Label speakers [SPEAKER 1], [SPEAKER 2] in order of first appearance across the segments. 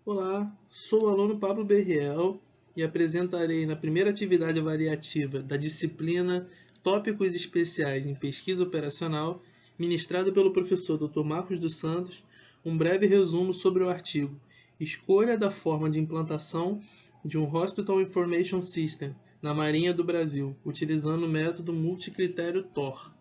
[SPEAKER 1] Olá, sou o aluno Pablo Berriel e apresentarei na primeira atividade avaliativa da disciplina Tópicos Especiais em Pesquisa Operacional, ministrado pelo professor Dr. Marcos dos Santos, um breve resumo sobre o artigo Escolha da forma de implantação de um Hospital Information System na Marinha do Brasil, utilizando o método multicritério TOR.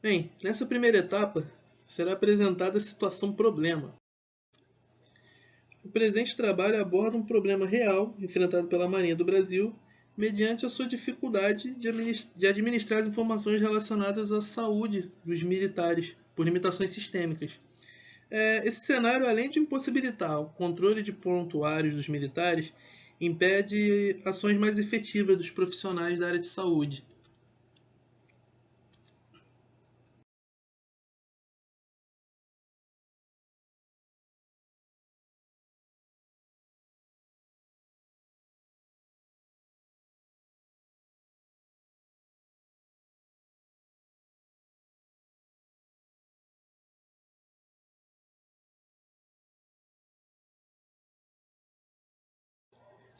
[SPEAKER 1] Bem, nessa primeira etapa será apresentada a situação problema. O presente trabalho aborda um problema real enfrentado pela Marinha do Brasil mediante a sua dificuldade de administrar as informações relacionadas à saúde dos militares por limitações sistêmicas. Esse cenário, além de impossibilitar o controle de prontuários dos militares, impede ações mais efetivas dos profissionais da área de saúde.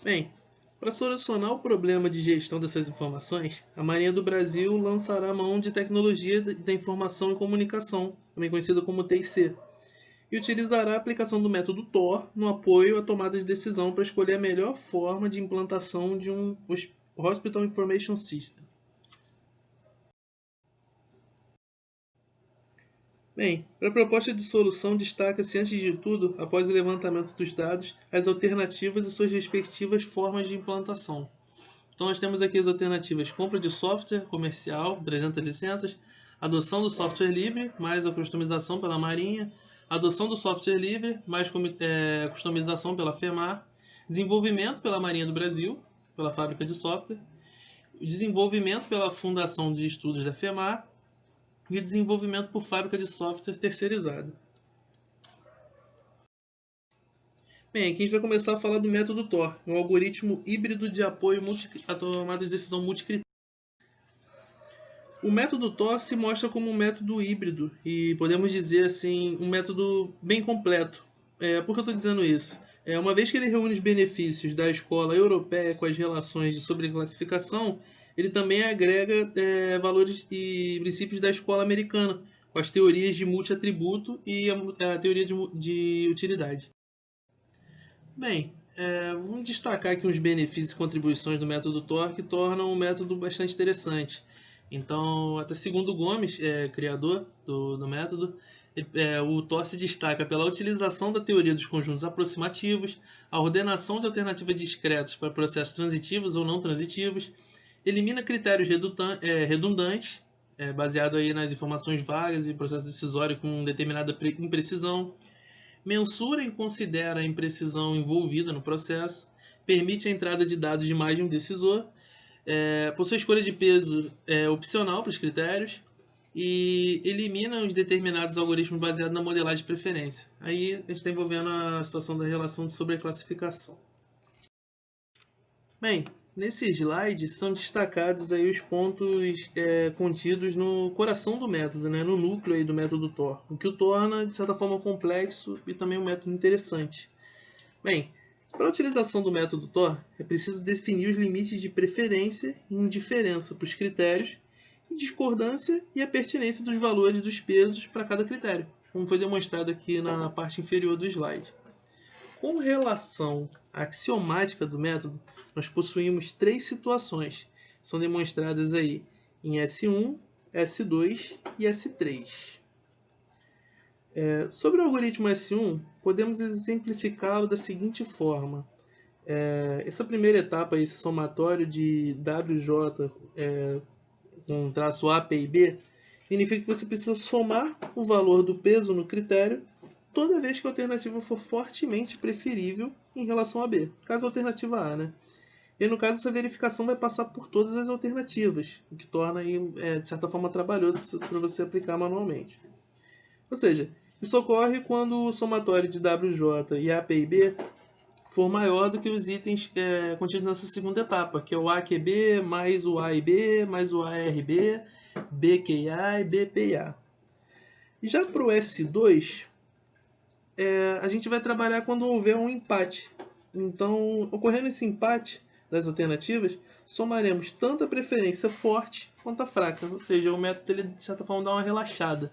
[SPEAKER 1] Bem, para solucionar o problema de gestão dessas informações, a Marinha do Brasil lançará mão de tecnologia da informação e comunicação, também conhecida como TIC, e utilizará a aplicação do método TOR no apoio à tomada de decisão para escolher a melhor forma de implantação de um Hospital Information System. Bem, para a proposta de solução, destaca-se, antes de tudo, após o levantamento dos dados, as alternativas e suas respectivas formas de implantação. Então, nós temos aqui as alternativas: compra de software comercial, 300 licenças, adoção do software livre, mais a customização pela Marinha, adoção do software livre, mais customização pela FEMAR, desenvolvimento pela Marinha do Brasil, pela fábrica de software, desenvolvimento pela Fundação de Estudos da FEMAR e desenvolvimento por fábrica de software terceirizada. Bem, aqui a gente vai começar a falar do método TOR, um algoritmo híbrido de apoio à tomada de decisão multicritério. O método TOR se mostra como um método híbrido e podemos dizer assim, um método bem completo. Por que eu estou dizendo isso? Uma vez que ele reúne os benefícios da escola europeia com as relações de sobreclassificação, ele também agrega valores e princípios da escola americana, com as teorias de multiatributo e a teoria de utilidade. Bem, vamos destacar aqui uns benefícios e contribuições do método TOR que tornam o método bastante interessante. Então, até segundo Gomes, criador do método, o TOR se destaca pela utilização da teoria dos conjuntos aproximativos, a ordenação de alternativas discretas para processos transitivos ou não transitivos, elimina critérios redundantes, baseado aí nas informações vagas e processo decisório com determinada imprecisão, mensura e considera a imprecisão envolvida no processo, permite a entrada de dados de mais de um decisor, possui escolha de peso opcional para os critérios e elimina os determinados algoritmos baseados na modelagem de preferência. Aí a gente está envolvendo a situação da relação de sobreclassificação. Bem, nesse slide são destacados aí os pontos contidos no coração do método, né, no núcleo aí do método TOR, o que o torna, de certa forma, complexo e também um método interessante. Bem, para a utilização do método TOR, é preciso definir os limites de preferência e indiferença para os critérios, e discordância e a pertinência dos valores dos pesos para cada critério, como foi demonstrado aqui na parte inferior do slide. Com relação à axiomática do método, nós possuímos três situações. São demonstradas aí em S1, S2 e S3. Sobre o algoritmo S1, podemos exemplificá-lo da seguinte forma. Essa primeira etapa, esse somatório de WJ com traço A, P e B, significa que você precisa somar o valor do peso no critério toda vez que a alternativa for fortemente preferível em relação a B, caso a alternativa A, né? E no caso, essa verificação vai passar por todas as alternativas, o que torna aí, de certa forma, trabalhoso para você aplicar manualmente. Ou seja, isso ocorre quando o somatório de WJ e A, P e B for maior do que os itens contidos nessa segunda etapa, que é o AQB, mais o A e B, mais o ARB, BQA e BPA. Já para o S2, a gente vai trabalhar quando houver um empate. Então, ocorrendo esse empate das alternativas, somaremos tanto a preferência forte quanto a fraca, ou seja, o método ele, de certa forma dá uma relaxada.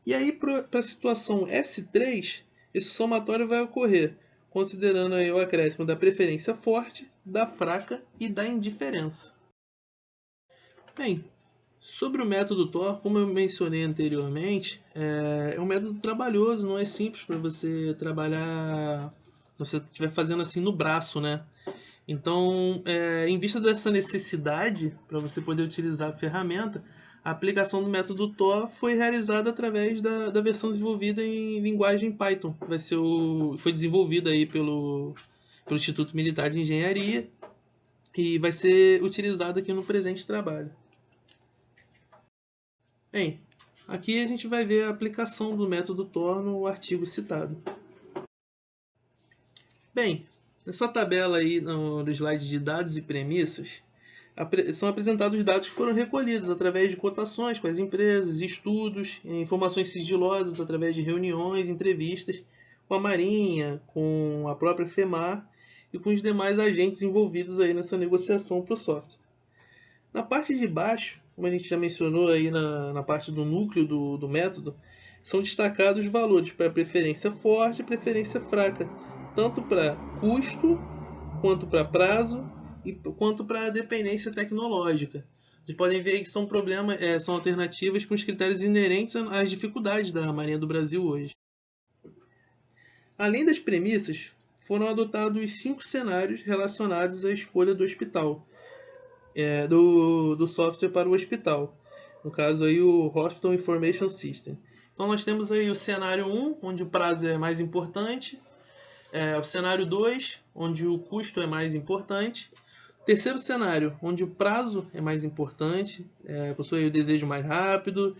[SPEAKER 1] E aí, para a situação S3, esse somatório vai ocorrer considerando aí o acréscimo da preferência forte, da fraca e da indiferença. Bem, sobre o método TOR, como eu mencionei anteriormente, é um método trabalhoso, não é simples para você trabalhar, se você estiver fazendo assim no braço, né? Então, em vista dessa necessidade para você poder utilizar a ferramenta, a aplicação do método TOR foi realizada através da versão desenvolvida em linguagem Python. Foi desenvolvida aí pelo Instituto Militar de Engenharia e vai ser utilizada aqui no presente trabalho. Bem, aqui a gente vai ver a aplicação do método TOR no artigo citado. Bem, nessa tabela aí no slide de dados e premissas, são apresentados os dados que foram recolhidos através de cotações com as empresas, estudos, informações sigilosas através de reuniões, entrevistas com a Marinha, com a própria FEMAR e com os demais agentes envolvidos aí nessa negociação para o software. Na parte de baixo, como a gente já mencionou aí na parte do núcleo do método, são destacados os valores para preferência forte e preferência fraca, tanto para custo, quanto para prazo e quanto para dependência tecnológica. Vocês podem ver que são são alternativas com os critérios inerentes às dificuldades da Marinha do Brasil hoje. Além das premissas, foram adotados 5 cenários relacionados à escolha do hospital, do software para o hospital. No caso aí o Hospital Information System. Então nós temos aí o cenário 1, onde o prazo é mais importante. O cenário 2, onde o custo é mais importante. Terceiro cenário, onde o prazo é mais importante, possui o desejo mais rápido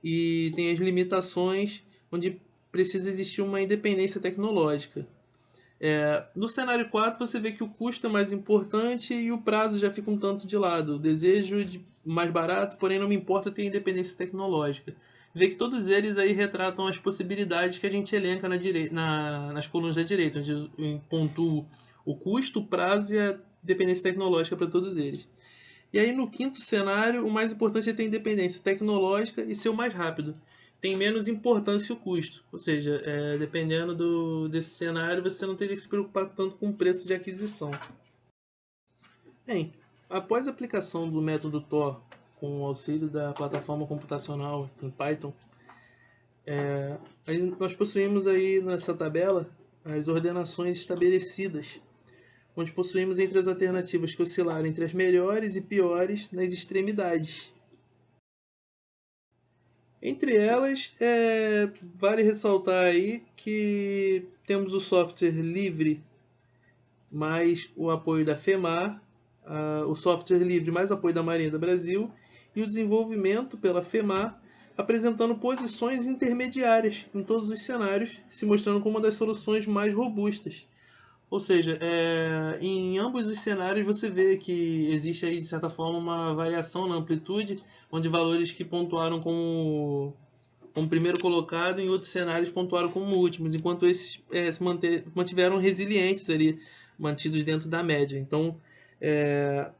[SPEAKER 1] e tem as limitações, onde precisa existir uma independência tecnológica. No cenário 4, você vê que o custo é mais importante e o prazo já fica um tanto de lado. O desejo de mais barato, porém não me importa ter independência tecnológica. Vê que todos eles aí retratam as possibilidades que a gente elenca nas colunas da direita, onde eu pontuo o custo, o prazo e a dependência tecnológica para todos eles. E aí no quinto cenário, o mais importante é ter independência tecnológica e ser o mais rápido. Tem menos importância o custo, ou seja, dependendo desse cenário, você não teria que se preocupar tanto com o preço de aquisição. Bem, após a aplicação do método TOR com o auxílio da plataforma computacional em Python, nós possuímos aí nessa tabela as ordenações estabelecidas, onde possuímos entre as alternativas que oscilaram entre as melhores e piores nas extremidades. Entre elas, vale ressaltar aí que temos o software livre mais o apoio da FEMAR, o software livre mais apoio da Marinha do Brasil e o desenvolvimento pela FEMAR, apresentando posições intermediárias em todos os cenários, se mostrando como uma das soluções mais robustas. Ou seja, em ambos os cenários você vê que existe aí, de certa forma, uma variação na amplitude, onde valores que pontuaram como primeiro colocado, em outros cenários pontuaram como últimos, enquanto esses se mantiveram resilientes ali, mantidos dentro da média. Então,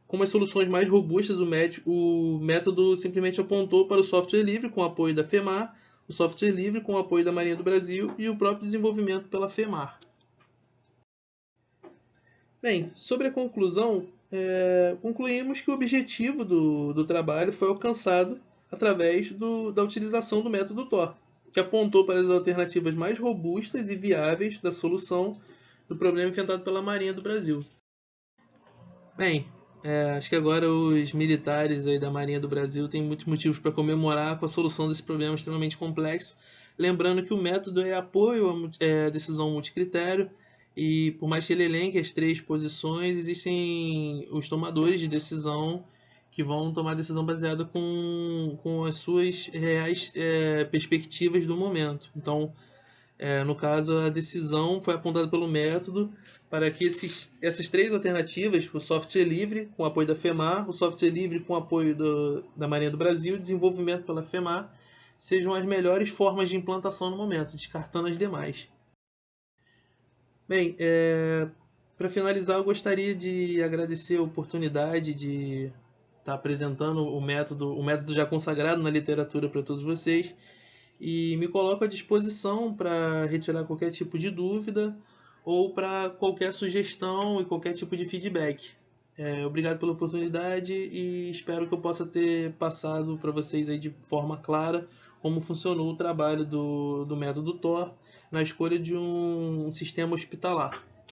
[SPEAKER 1] como as soluções mais robustas, o método simplesmente apontou para o software livre com o apoio da FEMAR, o software livre com o apoio da Marinha do Brasil e o próprio desenvolvimento pela FEMAR. Bem, sobre a conclusão, concluímos que o objetivo do trabalho foi alcançado através da utilização do método TOR, que apontou para as alternativas mais robustas e viáveis da solução do problema enfrentado pela Marinha do Brasil. Bem, acho que agora os militares aí da Marinha do Brasil têm muitos motivos para comemorar com a solução desse problema extremamente complexo, lembrando que o método é apoio à decisão multicritério, e por mais que ele elenque as 3 posições, existem os tomadores de decisão que vão tomar decisão baseada com as suas reais perspectivas do momento. Então, No caso, a decisão foi apontada pelo método para que essas três alternativas, o software livre com apoio da FEMAR, o software livre com apoio da Marinha do Brasil, desenvolvimento pela FEMAR, sejam as melhores formas de implantação no momento, descartando as demais. Bem, para finalizar, eu gostaria de agradecer a oportunidade de estar apresentando o método já consagrado na literatura para todos vocês e me coloco à disposição para retirar qualquer tipo de dúvida ou para qualquer sugestão e qualquer tipo de feedback. Obrigado pela oportunidade e espero que eu possa ter passado para vocês aí de forma clara como funcionou o trabalho do método TOR na escolha de um sistema hospitalar.